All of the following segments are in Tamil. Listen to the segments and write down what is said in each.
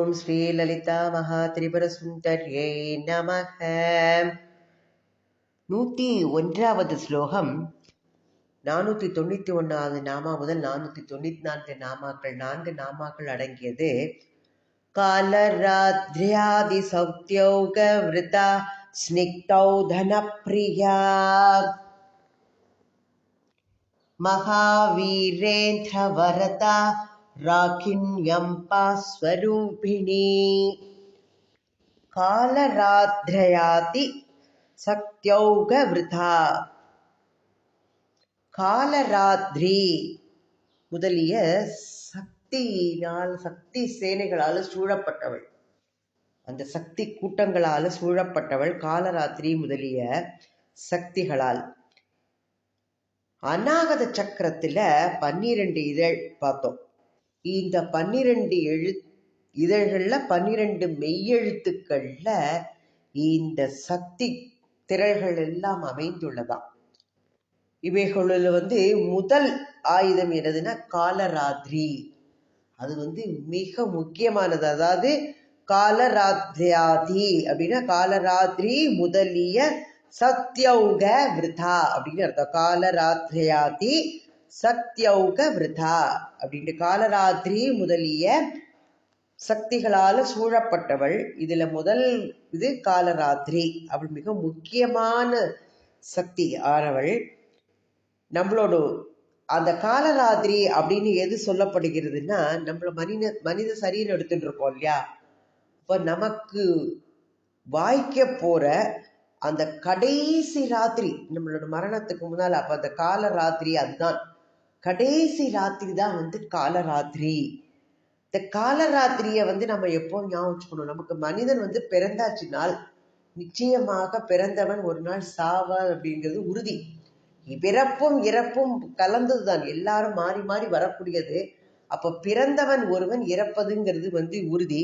ஓம் ஸ்ரீ லலிதா மகா திரிபுர சுந்தர்யை நமக. 101வது ஸ்லோகம் 491வது நாமா முதல் 494 நாமாக்கள், 4 நாமாக்கள் அடங்கியது. காலராத்ரியாதி சௌத்யௌக விருதா ஸ்னிக்தௌ தனப்ரியா மகாவீரேந்திர வரதா ராகிண்யம்பா ஸ்வரூபிணி. காலராத்ரயாதி சக்த்யௌக விருதா. காலராத்ரி முதலிய சக்தியினால், சக்தி சேனைகளால் சூழப்பட்டவள், அந்த சக்தி கூட்டங்களால் சூழப்பட்டவள் காலராத்திரி முதலிய சக்திகளால். அநாகத சக்கரத்துல 12 இதழ் பார்த்தோம். இந்த 12 இதழ்கள்ல 12 மெய்யெழுத்துக்கள்ல இந்த சக்தி திரள்கள் எல்லாம் அமைந்துள்ளதாம். இவைகளில் முதல் ஆயுதம் என்னதுன்னா காலராத்திரி. அது மிக முக்கியமானது. அதாவது காலராத்ரியாதி அப்படின்னா காலராத்திரி முதலிய சத்யௌக விருதா அப்படின்னு அர்த்தம். காலராத்ரியாதி சத்யௌக விருதா அப்படின்ட்டு காலராத்திரி முதலிய சக்திகளால சூழப்பட்டவள். இதுல முதல் இது காலராத்திரி. அவள் மிக முக்கியமான சக்தி ஆனவள். நம்மளோட அந்த காலராத்திரி அப்படின்னு எது சொல்லப்படுகிறதுன்னா, நம்மள மனித சரீரம் எடுத்துட்டு இருக்கோம் இல்லையா, இப்ப நமக்கு வாய்க்க போற அந்த கடைசி ராத்திரி, நம்மளோட மரணத்துக்கு முன்னால, அப்ப அந்த காலராத்திரி அதுதான் கடைசி ராத்திரி தான் காலராத்திரி. இந்த காலராத்திரிய நம்ம எப்போ ஞாபகம் வச்சுக்கணும். நமக்கு மனிதன் பிறந்தாச்சுனால் நிச்சயமாக பிறந்தவன் ஒரு நாள் சாவான் அப்படிங்கிறது உறுதி. பிறப்பும் இறப்பும் கலந்ததுதான், எல்லாரும் மாறி மாறி வரக்கூடியது. அப்ப பிறந்தவன் ஒருவன் இறப்பதுங்கிறது உறுதி.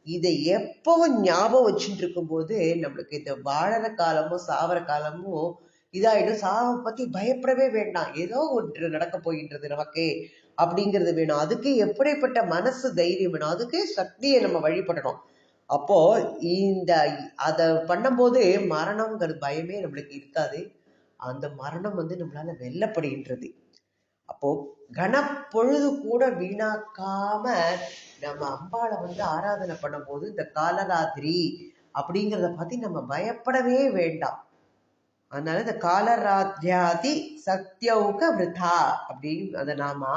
இதை எப்பவும் ஞாபகம் வச்சுட்டு இருக்கும் போது நம்மளுக்கு இந்த வாழற காலமோ சாவர காலமோ இதாயிடும். சாவை பத்தி பயப்படவே வேண்டாம். ஏதோ ஒன்று நடக்க போகின்றது நமக்கு அப்படிங்கிறது வேணும். அதுக்கு எப்படிப்பட்ட மனசு தைரியம் வேணும், அதுக்கு சக்தியை நம்ம வழிபடணும். அப்போ அதை பண்ணும்போது மரணம்ங்கிறது பயமே நம்மளுக்கு இருக்காது. அந்த மரணம் நம்மளால வெல்லப்படுகின்றது. அப்போ கனப்பொழுது கூட வீணாக்காம நம்ம அம்பாளை ஆராதனை பண்ணும் போது இந்த காலராத்திரி அப்படிங்கிறத பத்தி நம்ம பயப்படவே வேண்டாம். அதனால இந்த காலராத்ரியாதி சத்யௌக விருதா அப்படின்னு அந்த நாமா.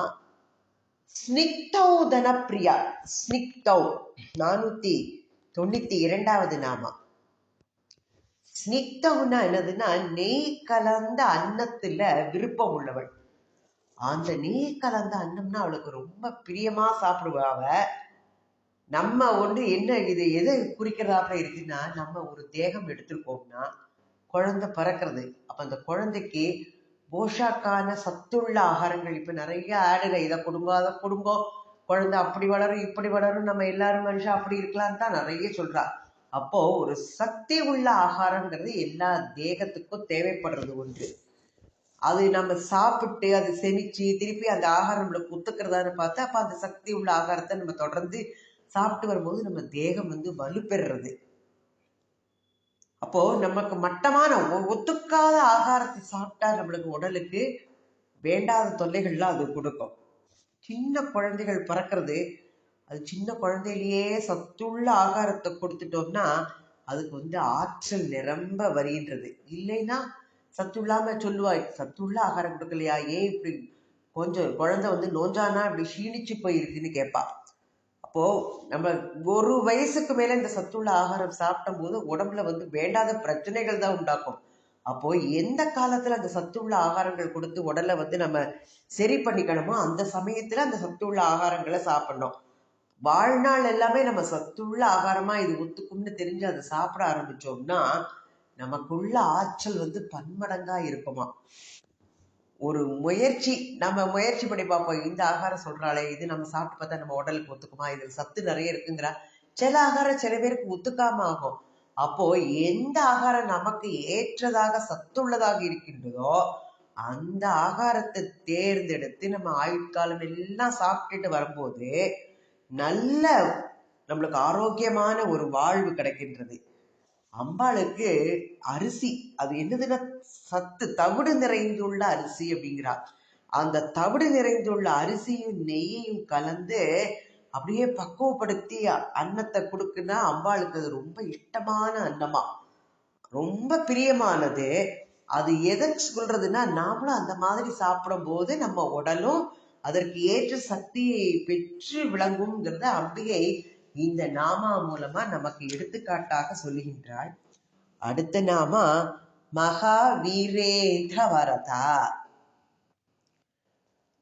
ஸ்னிக்தௌ தனப்பிரியா. ஸ்னிக்தௌ 492வது நாமா. ஸ்னிக்தௌன்னா என்னதுன்னா நெய் கலந்த அன்னத்துல விருப்பம் உள்ளவள். அந்த நெய் கலந்த அன்னம்னா அவளுக்கு ரொம்ப பிரியமா சாப்பிடுவா அவ. நம்ம என்ன இது எது குறிக்கிறதாக இருக்குன்னா, நம்ம ஒரு தேகம் எடுத்திருக்கோம்னா குழந்தை பறக்கிறது. அப்ப அந்த குழந்தைக்கு போஷாக்கான சத்துள்ள ஆகாரங்கள் இப்ப நிறைய ஆடுல, இதை கொடுங்கோ அதை கொடுங்கோ, குழந்தை அப்படி வளரும் இப்படி வளரும், நம்ம எல்லாரும் மனுஷன் அப்படி இருக்கலாம் தான் நிறைய சொல்றா. அப்போ ஒரு சக்தி உள்ள ஆகாரங்கிறது எல்லா தேகத்துக்கும் தேவைப்படுறது ஒன்று. அது நம்ம சாப்பிட்டு அது செமிச்சு திருப்பி அந்த ஆகாரம் நம்மளுக்கு ஒத்துக்கிறதான்னு பார்த்தா அப்ப அந்த சக்தி உள்ள ஆகாரத்தை நம்ம தொடர்ந்து சாப்பிட்டு வரும்போது நம்ம தேகம் வலுப்பெறுறது. அப்போ நமக்கு மட்டமான ஒத்துக்காத ஆகாரத்தை சாப்பிட்டா நம்மளுக்கு உடலுக்கு வேண்டாத தொல்லைகள்லாம் அது கொடுக்கும். சின்ன குழந்தைகள் பறக்கிறது, அது சின்ன குழந்தையிலேயே சத்துள்ள ஆகாரத்தை கொடுத்துட்டோம்னா அதுக்கு ஆற்றல் நிரம்ப வருகின்றது. இல்லைன்னா சத்துள்ளாம சொல்லுவாய், சத்துள்ள ஆகாரம் கொடுக்கலையா, ஏன் இப்படி கொஞ்சம் குழந்தை நோஞ்சானா இப்படி க்ஷீணிச்சு போயிருக்குன்னு கேட்பா. அப்போ நம்ம ஒரு வயசுக்கு மேல இந்த சத்துள்ள ஆகாரம் சாப்பிடும் போது உடம்புல வேண்டாத பிரச்சனைகள் தான் உண்டாக்கும். அப்போ எந்த காலத்துல அந்த சத்துள்ள ஆகாரங்கள் கொடுத்து உடலை நம்ம சரி பண்ணிக்கணுமோ அந்த சமயத்துல அந்த சத்துள்ள ஆகாரங்களை சாப்பிடணும். வாழ்நாள் எல்லாமே நம்ம சத்துள்ள ஆகாரமா இது ஒத்துக்கும்னு தெரிஞ்சு அதை சாப்பிட ஆரம்பிச்சோம்னா நமக்குள்ள ஆற்றல் பன்மடங்கா இருக்குமா. ஒரு நம்ம முயற்சி பண்ணி பார்ப்போம். இந்த ஆகாரம் சொல்றாளே, இது நம்ம சாப்பிட்டு பார்த்தா நம்ம உடலுக்கு ஒத்துக்குமா, இதுல சத்து நிறைய இருக்குங்கிறா. சில ஆகாரம் சில பேருக்கு ஒத்துக்காம ஆகும். அப்போ எந்த ஆகாரம் நமக்கு ஏற்றதாக சத்துள்ளதாக இருக்கின்றதோ அந்த ஆகாரத்தை தேர்ந்தெடுத்து நம்ம ஆயுட்காலம் எல்லாம் சாப்பிட்டுட்டு வரும்போது நல்ல நம்மளுக்கு ஆரோக்கியமான ஒரு வாழ்வு கிடைக்கின்றது. அம்பாளுக்கு அரிசி அது என்னதுன்னா சத்து தவிடு நிறைந்துள்ள அரிசி அப்படிங்கிறார். அந்த தவிடு நிறைந்துள்ள அரிசியும் நெய்யையும் கலந்து அப்படியே பக்குவப்படுத்தி அன்னத்தை கொடுக்குன்னா அம்பாளுக்கு அது ரொம்ப இஷ்டமான அன்னமா, ரொம்ப பிரியமானது. அது எதற்கு சொல்றதுன்னா, நாமளும் அந்த மாதிரி சாப்பிடும் போது நம்ம உடலும் அதற்கு ஏற்ற சக்தியை பெற்று விளங்குங்கிறத அம்பிகை இந்த நாமா மூலமா நமக்கு எடுத்துக்காட்டாக சொல்லுகின்றாள். அடுத்த நாமா மகாவீரேந்திர வரதா.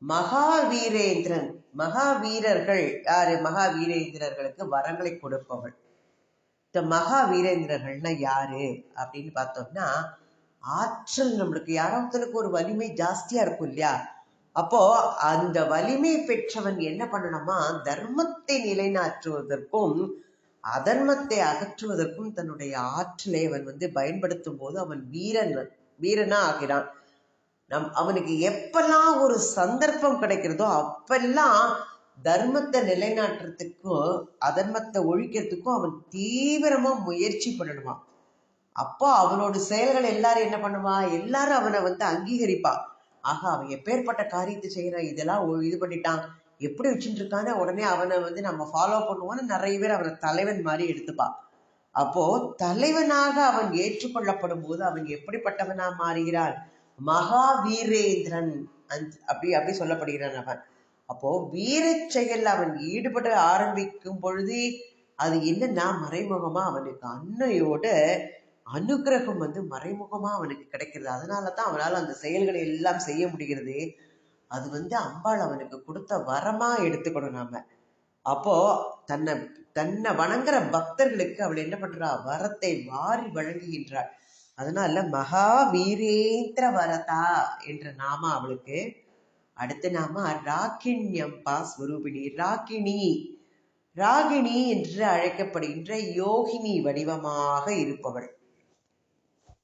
மகாவீரேந்திரன், மகாவீரர்கள் யாரு? மகாவீரேந்திரர்களுக்கு வரங்களை கொடுப்பவள். இந்த மகாவீரேந்திரர்கள்னா யாரு அப்படின்னு பார்த்தோம்னா, ஆற்றல் நம்மளுக்கு யாராவதுக்கு ஒரு வலிமை ஜாஸ்தியா இருக்கும் இல்லையா? அப்போ அந்த வலிமை பெற்றவன் என்ன பண்ணணுமா, தர்மத்தை நிலைநாட்டுவதற்கும் அதர்மத்தை அகற்றுவதற்கும் தன்னுடைய ஆற்றலை அவன் பயன்படுத்தும் போது அவன் வீரனா ஆகிறான். அவனுக்கு எப்பெல்லாம் ஒரு சந்தர்ப்பம் கிடைக்கிறதோ அப்பெல்லாம் தர்மத்தை நிலைநாட்டுறதுக்கும் அதர்மத்தை ஒழிக்கிறதுக்கும் அவன் தீவிரமா முயற்சி பண்ணணுமா. அப்போ அவனோட செயல்கள் எல்லாரும் என்ன பண்ணுவா, எல்லாரும் அவனை அங்கீகரிப்பா. ஆக அவன் எப்பேற்பட்ட காரியத்தை செய்யறான், இதெல்லாம் இது பண்ணிட்டான், எப்படி வச்சுட்டு இருக்கான்னு உடனே அவனை நம்ம ஃபாலோ பண்ணுவோன்னு நிறைய பேர் அவனை தலைவன் மாதிரி எடுத்துப்பா. அப்போ தலைவனாக அவன் ஏற்றுக்கொள்ளப்படும் போது அவன் எப்படிப்பட்டவனா மாறுகிறான், மகாவீரேந்திரன் அப்படி சொல்லப்படுகிறான் அவன். அப்போ வீர செயல் அவன் ஈடுபட ஆரம்பிக்கும் பொழுது அது என்னன்னா மறைமுகமா அவனுக்கு அன்னையோட அனுகிரகம் மறைமுகமா அவனுக்கு கிடைக்கிறது. அதனாலதான் அவனால் அந்த செயல்களை எல்லாம் செய்ய முடிகிறது. அது அம்பாள் அவனுக்கு கொடுத்த வரமா எடுத்துக்கணும் நாம. அப்போ தன்னை வணங்குற பக்தர்களுக்கு அவள் என்ன பண்றா, வரத்தை வாரி வழங்குகின்றாள். அதனால மகாவீரேந்திர வரதா என்ற நாம அவளுக்கு. அடுத்த நாம ராகிண்யம்பா ஸ்வரூபிணி. ராகிணி என்று அழைக்கப்படுகின்ற யோகினி வடிவமாக இருப்பவள்.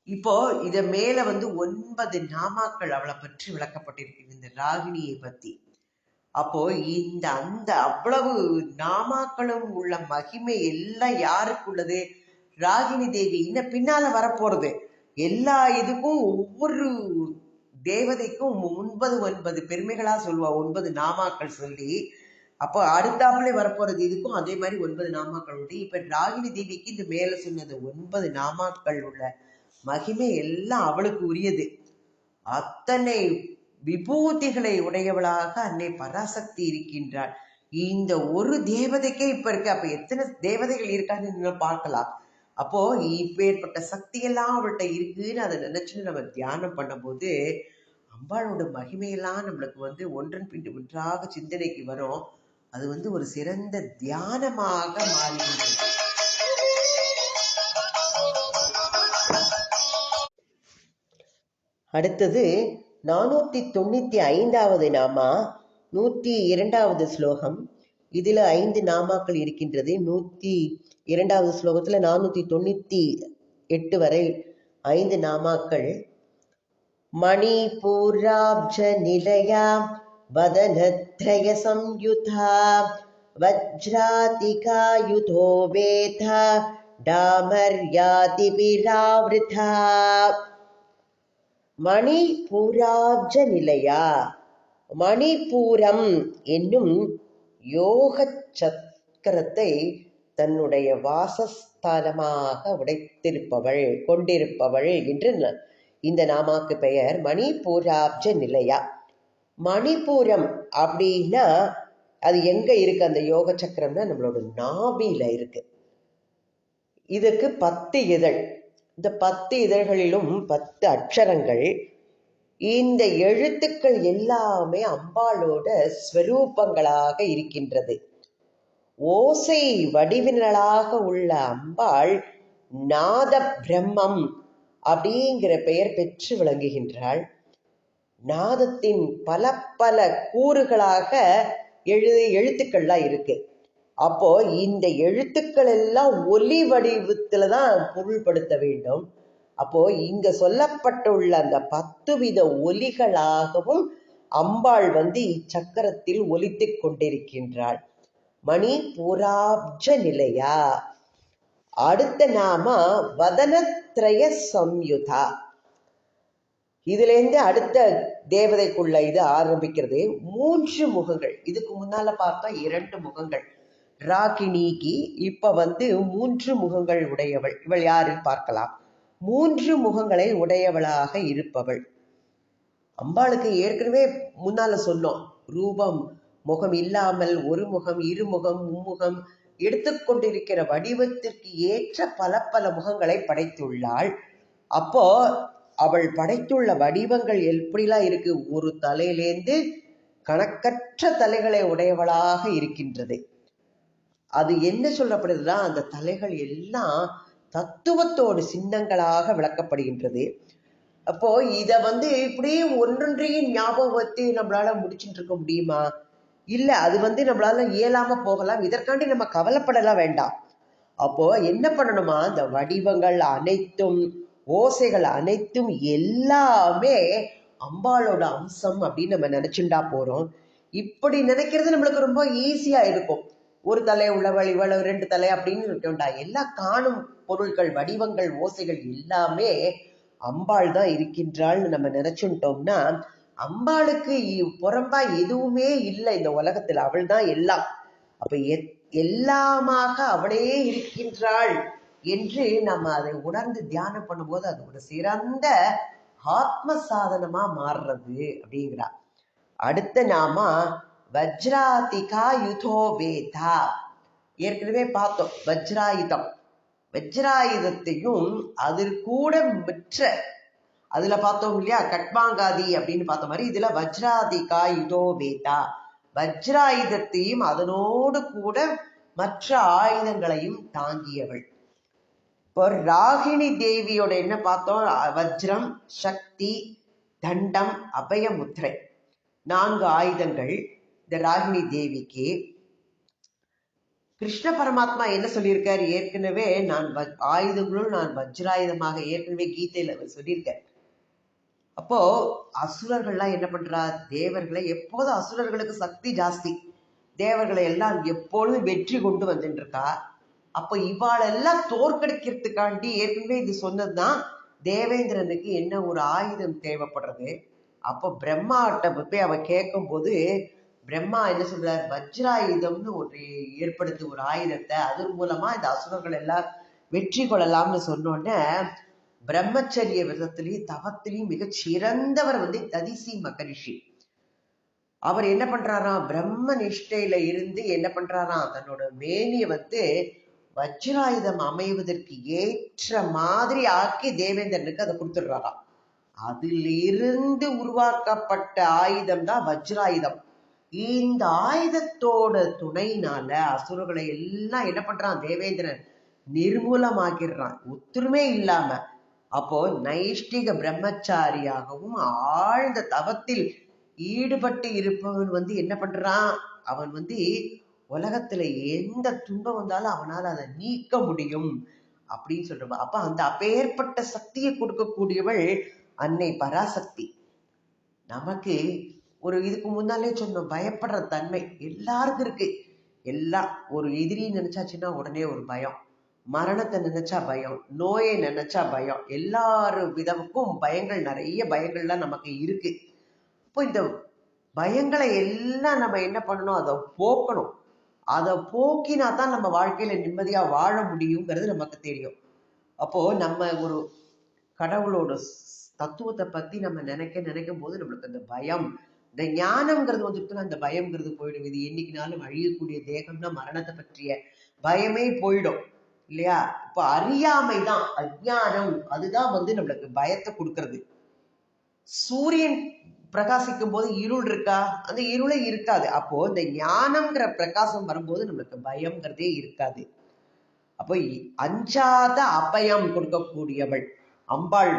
இப்போ இத மேல 9 நாமாக்கள் அவளை பற்றி விளக்கப்பட்டிருக்கு இந்த ராகிணியை பத்தி. அப்போ அந்த அவ்வளவு நாமாக்களும் உள்ள மகிமை எல்லாம் யாருக்கு உள்ளது, ராகினி தேவி. இன்னும் பின்னால வரப்போறது எல்லா இதுக்கும் ஒவ்வொரு தேவதைக்கும் 9 பெருமைகளா சொல்லுவா, 9 நாமாக்கள் சொல்லி. அப்போ அடுத்தாப்புல வரப்போறது இதுக்கும் அதே மாதிரி 9 நாமாக்கள் உண்டு. இப்ப ராகினி தேவிக்கு இந்த மேல சொன்னது 9 நாமாக்கள் உள்ள மகிமை எல்லாம் அவளுக்கு உரியது. அத்தனை விபூதிகளை உடையவளாக அன்னை பராசக்தி இருக்கின்றாள். இந்த ஒரு தேவதைக்கே இப்ப இருக்கு. அப்ப எத்தனை தேவதைகள் இருக்கான்னு பார்க்கலாம். அப்போ இப்பேற்பட்ட சக்தி எல்லாம் அவள்கிட்ட இருக்குன்னு அதை நினைச்சுன்னு நம்ம தியானம் பண்ணும் போது அம்பாளோட மகிமையெல்லாம் நம்மளுக்கு ஒன்றன் பின் ஒன்றாக சிந்தனைக்கு வரும். அது ஒரு சிறந்த தியானமாக மாறுகின்றது. அடுத்தது 495வது நாமா, 102வது ஸ்லோகம். இதுல 5 நாமாக்கள் இருக்கின்றது. 102வது ஸ்லோகத்துல 498 வரை 5 நாமாக்கள். மணிபூராப்ஜ நிலையா வதனத்ரய சம்யுதா வஜ்ராதிகாயுதோ வேதா டாமர்யாதி விராவ்ருதா. மணிபூராப்ஜ நிலையா, மணிபூரம் என்னும் யோக சக்கரத்தை தன்னுடைய வாசஸ்தானமாக கொண்டிருப்பவள் என்று இந்த நாமாக்கு பெயர் மணிபூராப்ஜ நிலையா. மணிபூரம் அப்படின்னா அது எங்க இருக்கு அந்த யோக சக்கரம்னா நம்மளோட நாபில இருக்கு. இதுக்கு 10 இதழ். இந்த 10 இதழ்களிலும் 10 அக்ஷரங்கள். இந்த எழுத்துக்கள் எல்லாமே அம்பாளோட ஸ்வரூபங்களாக இருக்கின்றது. ஓசை வடிவினளாக உள்ள அம்பாள் நாத பிரம்மம் அப்படிங்கிற பெயர் பெற்று விளங்குகின்றாள். நாதத்தின் பல பல கூறுகளாக எழுத்துக்கள்லாம் இருக்கு. அப்போ இந்த எழுத்துக்கள் எல்லாம் ஒலி வடிவத்துலதான் பொருள்படுத்த வேண்டும். அப்போ இங்க சொல்லப்பட்டுள்ள அந்த 10 வித ஒலிகளாகவும் அம்பாள் இச்சக்கரத்தில் ஒலித்துக் கொண்டிருக்கின்றாள். மணிபூராப்ஜ நிலையா. அடுத்த நாம வதனத்ரய சம்யுதா. இதுல இருந்து அடுத்த தேவதைக்குள்ள இது ஆரம்பிக்கிறது. 3 முகங்கள். இதுக்கு முன்னால பார்த்தா 2 முகங்கள் ராகிணிக்கு. இப்ப 3 முகங்கள் உடையவள். இவள் யாருன்னு பார்க்கலாம். 3 முகங்களை உடையவளாக இருப்பவள். அம்பாளுக்கு ஏற்கனவே முன்னால சொன்னோம், ரூபம் முகம் இல்லாமல் ஒரு முகம், இருமுகம், மும்முகம் எடுத்துக்கொண்டிருக்கிற வடிவத்திற்கு ஏற்ற பல பல முகங்களை படைத்துள்ளாள். அப்போ அவள் படைத்துள்ள வடிவங்கள் எப்படிலாம் இருக்கு? ஒரு தலையிலேந்து கணக்கற்ற தலைகளை உடையவளாக இருக்கின்றது. அது என்ன சொல்லப்படுதுன்னா, அந்த தலைகள் எல்லாம் தத்துவத்தோடு சின்னங்களாக விளக்கப்படுகின்றது. அப்போ இத இப்படியே ஒன்றொன்றையும் ஞாபகம் வச்சு நம்மளால முடிச்சுட்டு இருக்க முடியுமா? இல்ல, அது நம்மளால இயலாம போகலாம். இதற்காண்டி நம்ம கவலைப்படலாம் வேண்டாம். அப்போ என்ன பண்ணணுமா, இந்த வடிவங்கள் அனைத்தும், ஓசைகள் அனைத்தும் எல்லாமே அம்பாளோட அம்சம் அப்படின்னு நம்ம நினைச்சுட்டா போறோம். இப்படி நினைக்கிறது நம்மளுக்கு ரொம்ப ஈஸியா இருக்கும். ஒரு தலை உள்ளவள், இவள் 2 தலை அப்படின்னு இருக்கா. எல்லா காணும் பொருட்கள், வடிவங்கள், ஓசைகள் எல்லாமே அம்பாள் தான் இருக்கின்றாள்னு நம்ம நினைச்சுட்டோம்னா, அம்பாளுக்கு புறம்பா எதுவுமே இல்லை இந்த உலகத்துல. அவள் தான் எல்லாம். அப்ப எல்லாமாக அவளே இருக்கின்றாள் என்று நம்ம அதை உணர்ந்து தியானம் பண்ணும்போது அது ஒரு சிறந்த ஆத்ம சாதனமா மாறுறது அப்படிங்கிறா. அடுத்த நாம வஜ்ராதிகா யுதோ வேதா. ஏற்கனவே பார்த்தோம் வஜ்ராயுதம். வஜ்ராயுதத்தையும் அது கூட மற்ற அதுல பார்த்தோம் இல்லையா, கட்மாங்காதி அப்படின்னு பார்த்த மாதிரி இதுல வஜ்ராதிகா யுதோ வேதா. வஜ்ராயுதத்தையும் அதனோடு கூட மற்ற ஆயுதங்களையும் தாங்கியவள். இப்போ ராகிணி தேவியோட என்ன பார்த்தோம்? வஜ்ரம், சக்தி, தண்டம், அபயமுத்திரை, 4 ஆயுதங்கள் இந்த ராகிணி தேவிக்கு. கிருஷ்ண பரமாத்மா என்ன சொல்லியிருக்காரு? ஏற்கனவே நான் ஆயுதங்களும் நான் வஜ்ராயுதமாக ஏற்கனவே கீதையில சொல்லியிருக்கார். அப்போ அசுரர்கள்லாம் என்ன பண்றா? தேவர்களை எப்போதும், அசுரர்களுக்கு சக்தி ஜாஸ்தி, தேவர்களை எல்லாம் எப்பொழுதும் வெற்றி கொண்டு வந்துட்டு இருக்கா. அப்ப இவாளெல்லாம் தோற்கடிக்கிறதுக்காண்டி ஏற்கனவே இது சொன்னதுதான், தேவேந்திரனுக்கு என்ன ஒரு ஆயுதம் தேவைப்படுறது. அப்போ பிரம்மாட்ட போய் அவ கேட்கும் போது பிரம்மா என்ன சொல்றார்? வஜ்ராயுதம்னு ஒரு ஏற்படுத்தி ஒரு ஆயுதத்தை, அதன் மூலமா இந்த அசுரர்கள் எல்லாம் வெற்றி கொள்ளலாம்னு சொன்னோன்னே, பிரம்மச்சரிய விரதத்திலையும் தவத்திலையும் மிகச் சிறந்தவர் ததிசி மகரிஷி. அவர் என்ன பண்றாராம்? பிரம்ம நிஷ்டையில இருந்து என்ன பண்றாராம்? தன்னோட மேனிய வஜ்ராயுதம் அமைவதற்கு ஏற்ற மாதிரி ஆக்கி தேவேந்திரனுக்கு அதை கொடுத்துடுறாராம். அதிலிருந்து உருவாக்கப்பட்ட ஆயுதம் தான் வஜ்ராயுதம். இந்த ஆயுதத்தோட துணையினால அசுரர்களை எல்லாம் என்ன பண்றான்? தேவேந்திரன் நிர்மூலமாக்கிடுறான், ஒத்துருமே இல்லாம. அப்போ நைஷ்டிக பிரம்மச்சாரியாகவும் ஆழ்ந்த தவத்தில் ஈடுபட்டு இருப்பவன் என்ன பண்றான்? அவன் உலகத்துல எந்த துன்பம் வந்தாலும் அவனால அதை நீக்க முடியும் அப்படின்னு சொல்றான். அப்ப அந்த அப்பேற்பட்ட சக்தியை கொடுக்கக்கூடியவள் அன்னை பராசக்தி. நமக்கு ஒரு இதுக்கு முன்னாலே சொன்னோம், பயப்படுற தன்மை எல்லாருக்கும் இருக்கு. எல்லாம் ஒரு எதிரி நினைச்சாச்சுன்னா உடனே ஒரு பயம், மரணத்தை நினைச்சா பயம், நோயை நினைச்சா பயம், எல்லாரும் விதமுக்கும் பயங்கள், நிறைய பயங்கள்லாம் நமக்கு இருக்கு. இப்போ இந்த பயங்களை எல்லாம் நம்ம என்ன பண்ணணும்? அதை போக்கணும். அதை போக்கினா தான் நம்ம வாழ்க்கையில நிம்மதியா வாழ முடியுங்கிறது நமக்கு தெரியும். அப்போ நம்ம ஒரு கடவுளோட தத்துவத்தை பத்தி நம்ம நினைக்கும் போது நம்மளுக்கு அந்த பயம், இந்த ஞானம்ங்கிறது வந்துட்டுனா அந்த பயம்ங்கிறது போயிடும். இது என்னைக்குனாலும் அழியக்கூடிய தேகம்னா மரணத்தை பற்றிய பயமே போயிடும் இல்லையா? இப்போ அறியாமை தான் அஜ்ஞானம், அதுதான் நம்மளுக்கு பயத்தை கொடுக்கறது. சூரியன் பிரகாசிக்கும் போது இருள் இருக்கா? அந்த இருளே இருக்காது. அப்போ இந்த ஞானம்ங்கிற பிரகாசம் வரும்போது நம்மளுக்கு பயம்ங்கிறதே இருக்காது. அப்போ அஞ்சாத அபயம் கொடுக்கக்கூடியவள் அம்பாள்.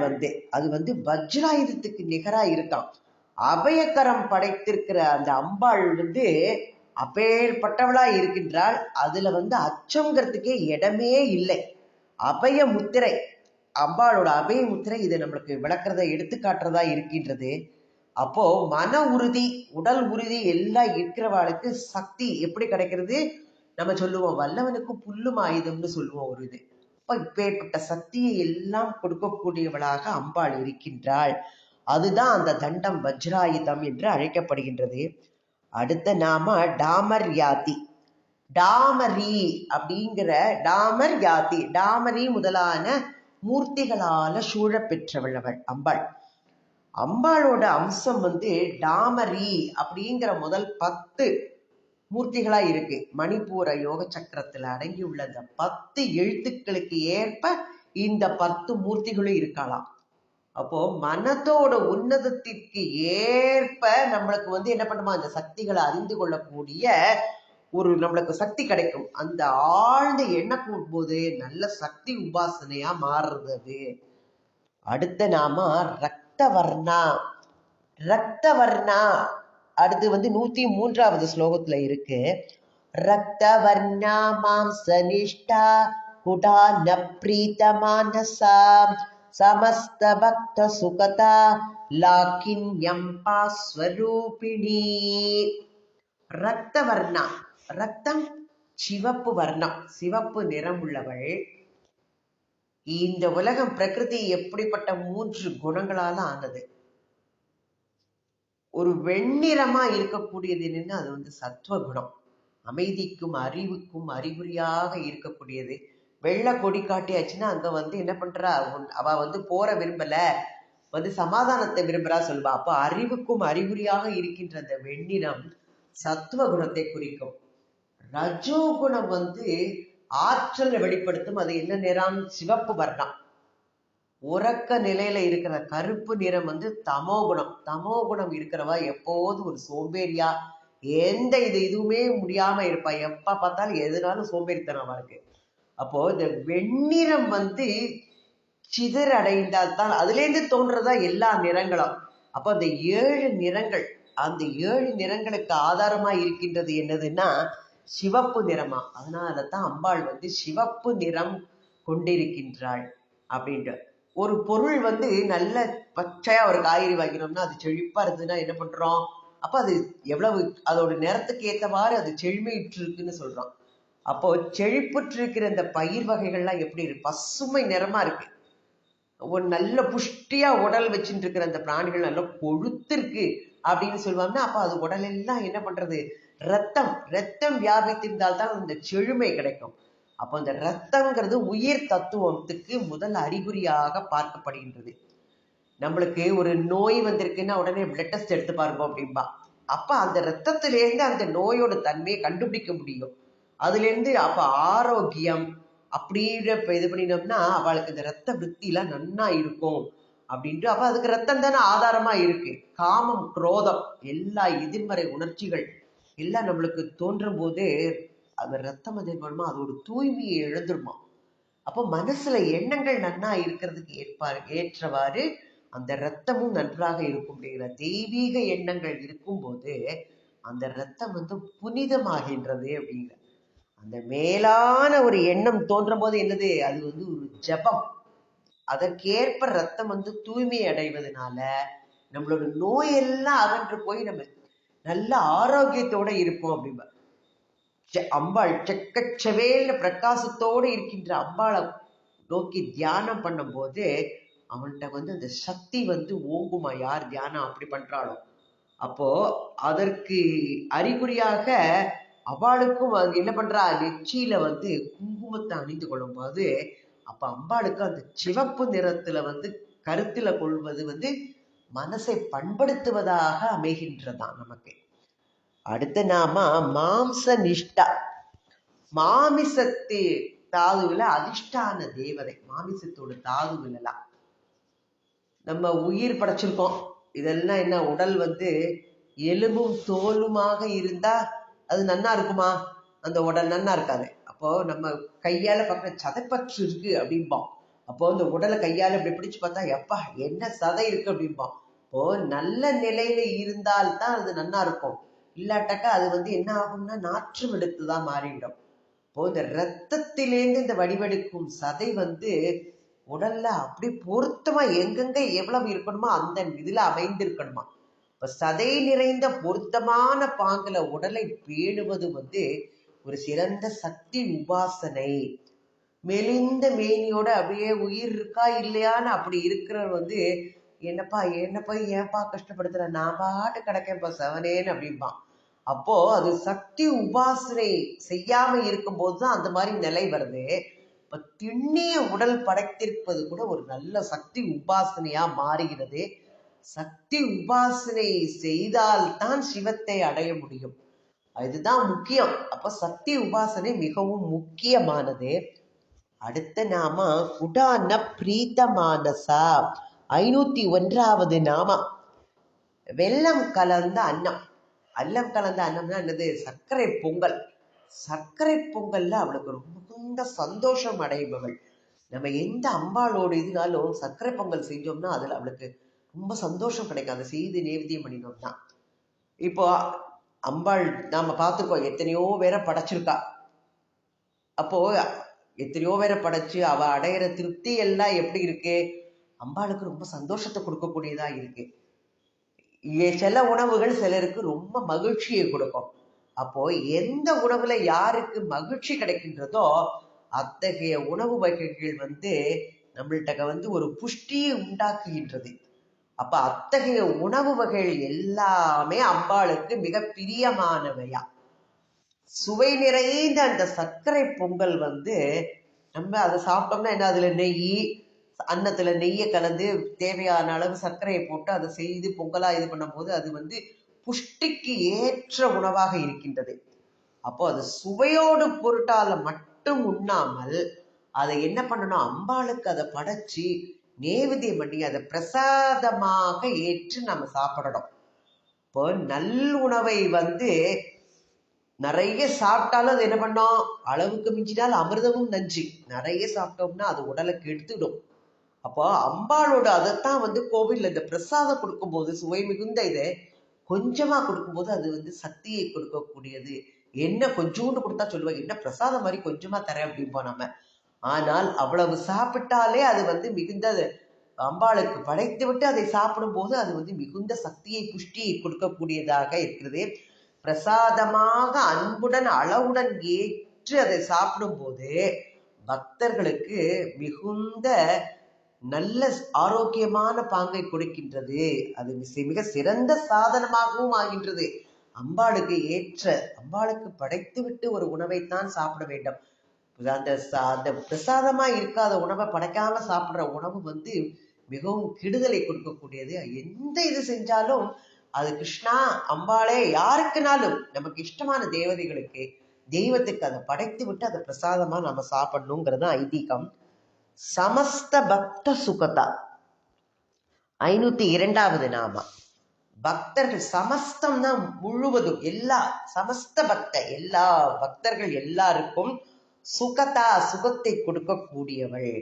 அது வஜ்ராயுதத்துக்கு நிகரா இருக்கான். அபயக்கரம் படைத்திருக்கிற அந்த அம்பாள் அப்பேற்பட்டவளா இருக்கின்றாள். அதுல அச்சம்ங்கிறதுக்கே இடமே இல்லை. அபய முத்திரை, அம்பாளோட அபய முத்திரை இதை நம்மளுக்கு விளக்குறத எடுத்துக்காட்டுறதா இருக்கின்றது. அப்போ மன உறுதி, உடல் உறுதி எல்லாம் இருக்கிறவாளுக்கு சக்தி எப்படி கிடைக்கிறது? நம்ம சொல்லுவோம் வல்லவனுக்கும் புல்லும் ஆயுதம்னு சொல்லுவோம் ஒரு இது. அப்ப இப்பேற்பட்ட சக்தியை எல்லாம் கொடுக்கக்கூடியவளாக அம்பாள் இருக்கின்றாள். அதுதான் அந்த தண்டம் வஜ்ராயுதம் என்று அழைக்கப்படுகின்றது. அடுத்த நாம டாமர் யாதி. டாமரி அப்படிங்கிற டாமர் யாதி, டாமரி முதலான மூர்த்திகளால சூழ பெற்றவள் அவள் அம்பாள். அம்பாளோட அம்சம் டாமரி அப்படிங்கிற முதல் 10 மூர்த்திகளா இருக்கு. மணிப்பூர யோக சக்கரத்துல அடங்கியுள்ள அந்த 10 எழுத்துக்களுக்கு ஏற்ப இந்த 10 மூர்த்திகளும் இருக்கலாம். அப்போ மனத்தோட உன்னதத்திற்கு ஏற்ப நம்மளுக்கு என்ன பண்ணுமா, அந்த சக்திகளை அறிந்து கொள்ளக்கூடிய ஒரு நம்மளுக்கு சக்தி கிடைக்கும். அந்த ஆழ்ந்த எண்ணம் போகும்போது நல்ல சக்தி உபாசனையா மாறுறது அது. அடுத்த நாம ரக்தவர்ணா. ரக்தவர்ணா அடுத்து 103வது ஸ்லோகத்துல இருக்கு. ரக்தவர்ணா மாம்சனிஷ்டா குடா நப்ரீத மானசா சமஸ்த பக்த சுகதா லாக்கின்யம் பாஸ்வரூபிணி. ரக்தவர்ணா, ரத்தம் சிவப்பு வர்ணம், சிவப்பு நிறம் உள்ளவள். இந்த உலகம் பிரகிருதி எப்படிப்பட்ட 3 குணங்களால ஆனது. ஒரு வெண்ணிறமா இருக்கக்கூடியது என்னன்னா அது சத்துவகுணம், அமைதிக்கும் அறிவுக்கும் அறிகுறியாக இருக்கக்கூடியது. வெள்ளை கொடி காட்டியாச்சுன்னா அங்க என்ன பண்றா, அவ போற விரும்பல, சமாதானத்தை விரும்புறா சொல்லுவா. அப்போ அறிவுக்கும் அறிகுறியாக இருக்கின்ற அந்த வெண்ணிறம் சத்துவ குணத்தை குறிக்கும். ரஜோகுணம் ஆற்றலை வெளிப்படுத்தும். அது என்ன நிறம்? சிவப்பு வர்ணம். உறக்க நிலையில இருக்கிற கருப்பு நிறம் தமோகுணம். தமோகுணம் இருக்கிறவா எப்போது ஒரு சோம்பேறியா, எந்த இதுவுமே முடியாம இருப்பா. எப்ப பார்த்தாலும் எதுனாலும் சோம்பேறித்தனமா இருக்கு. அப்போ இந்த வெண்ணிறம் சிதறடைந்தால் தான் அதுல இருந்து தோன்றதா எல்லா நிறங்களும். அப்போ அந்த 7 நிறங்கள், அந்த 7 நிறங்களுக்கு ஆதாரமா இருக்கின்றது என்னதுன்னா சிவப்பு நிறமா. அதனாலதான் அம்பாள் சிவப்பு நிறம் கொண்டிருக்கின்றாள் அப்படின்ற ஒரு பொருள் நல்ல பச்சையா ஒரு காய்கறி வாங்கினோம்னா அது செழிப்பா இருந்ததுன்னா என்ன பண்றோம், அப்ப அது எவ்வளவு அதோட நிறத்துக்கு ஏற்றவாறு அது செழுமையுற்று இருக்குன்னு சொல்றோம். அப்போ செழிப்புற்று இருக்கிற இந்த பயிர் வகைகள்லாம் எப்படி இருக்கு, பசுமை நிறமா இருக்கு. ஒரு நல்ல புஷ்டியா உடல் வச்சுட்டு இருக்கிற அந்த பிராணிகள் நல்லா கொழுத்து இருக்கு அப்படின்னு சொல்லுவாங்க. அப்ப அது உடல் எல்லாம் என்ன பண்றது, ரத்தம் வியாபித்திருந்தால்தான் அந்த செழுமை கிடைக்கும். அப்போ இந்த ரத்தம்ங்கிறது உயிர் தத்துவத்துக்கு முதல் அறிகுறியாக பார்க்கப்படுகின்றது. நம்மளுக்கு ஒரு நோய் வந்திருக்குன்னா உடனே பிளட் டெஸ்ட் எடுத்து பாருங்க அப்படின்பா. அப்ப அந்த ரத்தத்திலேருந்து அந்த நோயோட தன்மையை கண்டுபிடிக்க முடியும். அதுல இருந்து அப்ப ஆரோக்கியம் அப்படின்ற இது பண்ணினோம்னா அவளுக்கு இந்த ரத்த விருத்திலாம் நன்னா இருக்கும் அப்படின்ட்டு. அப்ப அதுக்கு ரத்தம் தானே ஆதாரமா இருக்கு. காமம், குரோதம், எல்லா எதிர்மறை உணர்ச்சிகள் எல்லாம் நம்மளுக்கு தோன்றும் போது அது ரத்தம் மூலமா அதோட தூய்மையை இழந்துருமா. அப்போ மனசுல எண்ணங்கள் நன்னா இருக்கிறதுக்கு ஏற்றவாறு அந்த ரத்தமும் நன்றாக இருக்கும். அப்படிங்கிற தெய்வீக எண்ணங்கள் இருக்கும் போது அந்த ரத்தம் புனிதமாகின்றது அப்படிங்கிற அந்த மேலான ஒரு எண்ணம் தோன்றும் போது என்னது, அது ஒரு ஜபம். அதற்கேற்ப ரத்தம் தூய்மை அடைவதனால நம்மளோட நோயெல்லாம் அகன்று போய் நம்ம நல்ல ஆரோக்கியத்தோட இருப்போம் அப்படின்பா. அம்பாள் செக்கச்சவேல பிரகாசத்தோடு இருக்கின்ற அம்பாளை நோக்கி தியானம் பண்ணும் போது அவன்கிட்ட அந்த சக்தி ஓங்குமா. யார் தியானம் அப்படி பண்றாளோ அப்போ அதற்கு அறிகுறியாக அவளுக்கும் என்ன பண்றா, நெற்றியில குங்குமத்தை அணிந்து கொள்ளும் போது அப்ப அம்பாளுக்கு அந்த சிவப்பு நிறத்துல கருத்துல கொள்வது மனசை பண்படுத்துவதாக அமைகின்றதான் நமக்கு. அடுத்த நாம மாம்ச நிஷ்டா. மாமிசத்து தாதுவில அதிஷ்டான தேவதை, மாமிசத்தோட தாதுவிலாம் நம்ம உயிர் படைச்சிருக்கோம். இதெல்லாம் என்ன, உடல் எலும்பும் தோலுமாக இருந்தா அது நன்னா இருக்குமா? அந்த உடல் நன்னா இருக்காது. அப்போ நம்ம கையால பார்க்குற சதைப்பற்று இருக்கு அப்படிம்போம். அப்போ இந்த உடலை கையால இப்படி பிடிச்சு பார்த்தா எப்பா என்ன சதை இருக்கு அப்படிம்போம். இப்போ நல்ல நிலையில இருந்தால்தான் அது நன்னா இருக்கும். இல்லாட்டாக்கா அது என்ன ஆகும்னா நாற்றம் எடுத்துதான் மாறிடும். இப்போ இந்த ரத்தத்திலேருந்து இந்த வடிவெடுக்கும் சதை உடல்ல அப்படி பொருத்தமா எங்கெங்க எவ்வளவு இருக்கணுமோ அந்த இதுல அமைந்திருக்கணுமா. இப்ப சதை நிறைந்த பொருத்தமான பாங்குல உடலை பேணுவது ஒரு சிறந்த சக்தி உபாசனை. மெலிந்த மேனியோட அப்படியே உயிர் இருக்கா இல்லையான்னு அப்படி இருக்கிறவர் என்னப்பா என்னப்பா ஏன்பா கஷ்டப்படுத்துற, நான் பாட்டு கிடக்கேன்ப்பா செவனேன்னு அப்படிம்பான். அப்போ அது சக்தி உபாசனை செய்யாம இருக்கும்போது தான் அந்த மாதிரி நிலை வருது. இப்ப திண்ணிய உடல் படைத்திருப்பது கூட ஒரு நல்ல சக்தி உபாசனையா மாறுகிறது. சக்தி உபாசனை செய்தால்தான் சிவத்தை அடைய முடியும். இதுதான் முக்கியம். அப்ப சக்தி உபாசனை மிகவும் முக்கியமானது. அடுத்த நாம குடான பிரீத மானசா, 501வது நாம. வெல்லம் கலந்த அன்னம். வெல்லம் கலந்த அன்னம்னா என்னது? சர்க்கரை பொங்கல். சர்க்கரை பொங்கல்ல அவளுக்கு ரொம்ப சந்தோஷம் அடைபவள். நம்ம எந்த அம்பாளோடு இதுனாலும் சர்க்கரை பொங்கல் செஞ்சோம்னா அதுல அவளுக்கு ரொம்ப சந்தோஷம் கிடைக்கும். அதை செய்து நேவேத்தியம் பண்ணினோம்னா. இப்போ அம்பாள் நாம பார்த்துக்கோம், எத்தனையோ பேரை படைச்சிருக்கா. அப்போ எத்தனையோ பேரை படைச்சு அவ அடையிற திருப்தி எல்லாம் எப்படி இருக்கு? அம்பாளுக்கு ரொம்ப சந்தோஷத்தை கொடுக்கக்கூடியதா இருக்கு. சில உணவுகள் சிலருக்கு ரொம்ப மகிழ்ச்சியை கொடுக்கும். அப்போ எந்த உணவுல யாருக்கு மகிழ்ச்சி கிடைக்கின்றதோ அத்தகைய உணவு வகைகள் நம்மள்கிட்ட ஒரு புஷ்டியை உண்டாக்குகின்றது. அப்ப அத்தகைய உணவு வகைகள் எல்லாமே அம்பாளுக்கு மிக பிரியமானவையா. சுவை நிறைந்த அந்த சர்க்கரை பொங்கல் நம்ம அதை சாப்பிட்டோம்னா என்ன, அதுல நெய், அன்னத்துல நெய்யை கலந்து தேவையான அளவு சர்க்கரையை போட்டு அதை செய்து பொங்கலா இது பண்ணும் போது அது புஷ்டிக்கு ஏற்ற உணவாக இருக்கின்றது. அப்போ அது சுவையோடு பொருட்டால மட்டும் உண்ணாமல் அதை என்ன பண்ணணும், அம்பாளுக்கு அதை படைச்சு நேவேத்தியம் பண்ணி அதை பிரசாதமாக ஏற்று நம்ம சாப்பிடணும். இப்போ நல் உணவை நிறைய சாப்பிட்டாலும் அது என்ன பண்ணோம், அளவுக்கு மிஞ்சினால் அமிர்தமும் நஞ்சு. நிறைய சாப்பிட்டோம்னா அது உடலுக்கு எடுத்துடும். அப்போ அம்பாளோட அதைத்தான் கோவில்ல இந்த பிரசாதம் கொடுக்கும்போது சுவை மிகுந்த இதை கொஞ்சமா கொடுக்கும்போது அது சக்தியை கொடுக்கக்கூடியது. என்ன கொஞ்சோண்டு கொடுத்தா சொல்லுவாங்க, என்ன பிரசாதம் மாதிரி கொஞ்சமா தரேன் அப்படிம்போம் நம்ம. ஆனால் அவ்வளவு சாப்பிட்டாலே அது மிகுந்த அம்பாளுக்கு படைத்து விட்டு அதை சாப்பிடும் போது அது மிகுந்த சக்தியை புஷ்டியை கொடுக்கக்கூடியதாக இருக்கிறது. பிரசாதமாக அன்புடன் அளவுடன் ஏற்று அதை சாப்பிடும் போது பக்தர்களுக்கு மிகுந்த நல்ல ஆரோக்கியமான பாங்கை கொடுக்கின்றது. அது மிக சிறந்த சாதனமாகவும் ஆகின்றது. அம்பாளுக்கு ஏற்ற, அம்பாளுக்கு படைத்து விட்டு ஒரு உணவைத்தான் சாப்பிட வேண்டும். அந்த பிரசாதமா இருக்காத உணவை படைக்காம சாப்பிடுற உணவு மிகவும் கெடுதலை கொடுக்கக்கூடியது. எந்த இது செஞ்சாலும் அது கிருஷ்ணா அம்பாளே யாருக்குனாலும் நமக்கு இஷ்டமான தேவதைகளுக்கு தெய்வத்துக்கு அதை படைத்து விட்டு அதை பிரசாதமா நம்ம சாப்பிடணுங்கிறது ஐதீகம். சமஸ்த பக்த சுகதா, 502வது நாம. பக்தர்கள் சமஸ்தம்னா முழுவதும், எல்லா சமஸ்த பக்த எல்லா பக்தர்கள் எல்லாருக்கும் சுகதா சுகத்தை கொடுக்கக்கூடியவள்.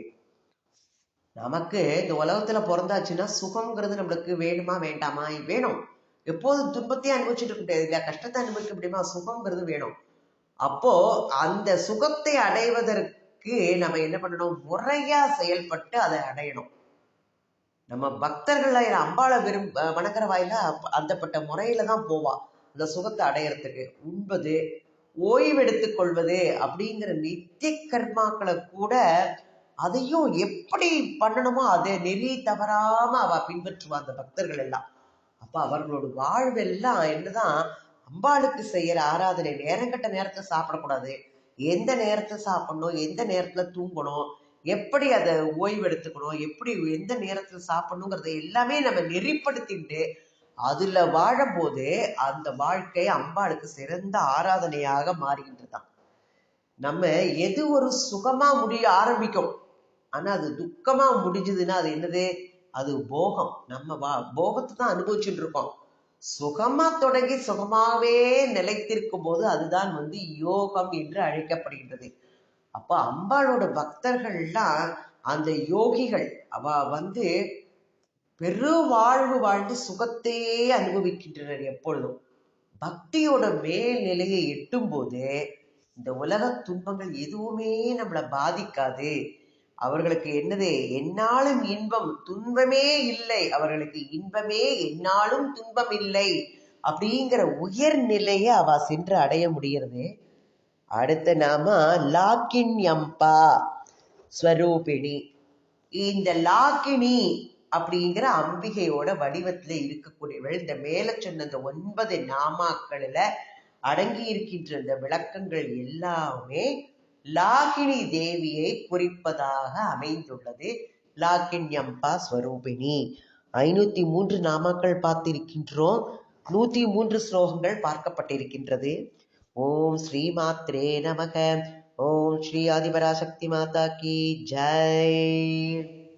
நமக்கு இந்த உலகத்துல பிறந்தாச்சுன்னா சுகம்ங்கிறது நம்மளுக்கு வேணுமா வேண்டாமா? வேணும். எப்போதும் துன்பத்தையே அனுபவிச்சுட்டு இருக்க முடியாது இல்லையா, கஷ்டத்தை அனுபவிக்க முடியுமா? சுகம்ங்கிறது வேணும். அப்போ அந்த சுகத்தை அடைவதற்கு நம்ம என்ன பண்ணணும், முறையா செயல்பட்டு அதை அடையணும். நம்ம பக்தர்கள் அம்பாளை வணங்குற வாயில அந்தப்பட்ட முறையில தான் போவா அந்த சுகத்தை அடையறதுக்கு. உண்பது, ஓய்வெடுத்துக் கொள்வது அப்படிங்கிற நித்திய கர்மாக்களை கூட அதையும் எப்படி பண்ணணுமோ அதை நெறி தவறாம அவ பின்பற்றுவா அந்த பக்தர்கள் எல்லாம். அப்ப அவர்களோட வாழ்வெல்லாம் என்னதான், அம்பாளுக்கு செய்யற ஆராதனை. நேரங்கட்ட நேரத்துல சாப்பிடக்கூடாது, எந்த நேரத்துல சாப்பிடணும், எந்த நேரத்துல தூங்கணும், எப்படி அதை ஓய்வு எடுத்துக்கணும், எப்படி எந்த நேரத்துல சாப்பிடணுங்கிறத எல்லாமே நம்ம நெறிப்படுத்திட்டு அதுல வாழும் போது அந்த வாழ்க்கை அம்பாளுக்கு சிறந்த ஆராதனையாக மாறுகின்றதான். நம்ம எது ஒரு சுகமா முடிய ஆரம்பிக்கும், ஆனா அது துக்கமா முடிஞ்சதுன்னா அது என்னது, அது போகம். நம்ம போகத்தை தான் அனுபவிச்சுட்டு இருக்கோம். சுகமா தொடங்கி சுகமாவே நிலைத்திருக்கும் போது அதுதான் யோகம் என்று அழைக்கப்படுகின்றது. அப்ப அம்பாளோட பக்தர்கள்லாம் அந்த யோகிகள். அவ பெரு வாழ்வு வாழ்ந்து சுகத்தையே அனுபவிக்கின்றனர் எப்பொழுதும். பக்தியோட மேல் நிலையை எட்டும் போது இந்த உலக துன்பங்கள் எதுவுமே நம்மளை பாதிக்காது. அவர்களுக்கு என்னது, என்னாலும் இன்பம் துன்பமே இல்லை, அவர்களுக்கு இன்பமே என்னாலும் துன்பம் இல்லை அப்படிங்கிற உயர் நிலையை அவ சென்று அடைய முடிகிறது. அடுத்த நாம லாக்கின்யம்பா ஸ்வரூபிணி. இந்த லாக்கினி அப்படிங்கிற அம்பிகையோட வடிவத்துல இருக்கக்கூடியவள். இந்த மேல சொன்ன இந்த 9 நாமாக்கள்ல அடங்கி இருக்கின்ற இந்த விளக்கங்கள் எல்லாமே லாகினி தேவியை குறிப்பதாக அமைந்துள்ளது. லாக்கின்யம்பா ஸ்வரூபிணி. 503 நாமாக்கள் பார்த்திருக்கின்றோம். 103 ஸ்லோகங்கள் பார்க்கப்பட்டிருக்கின்றது. ஓம் ஸ்ரீ மாத்ரே நமக. ஓம் ஸ்ரீ ஆதிபராசக்தி மாதா கி ஜெய்.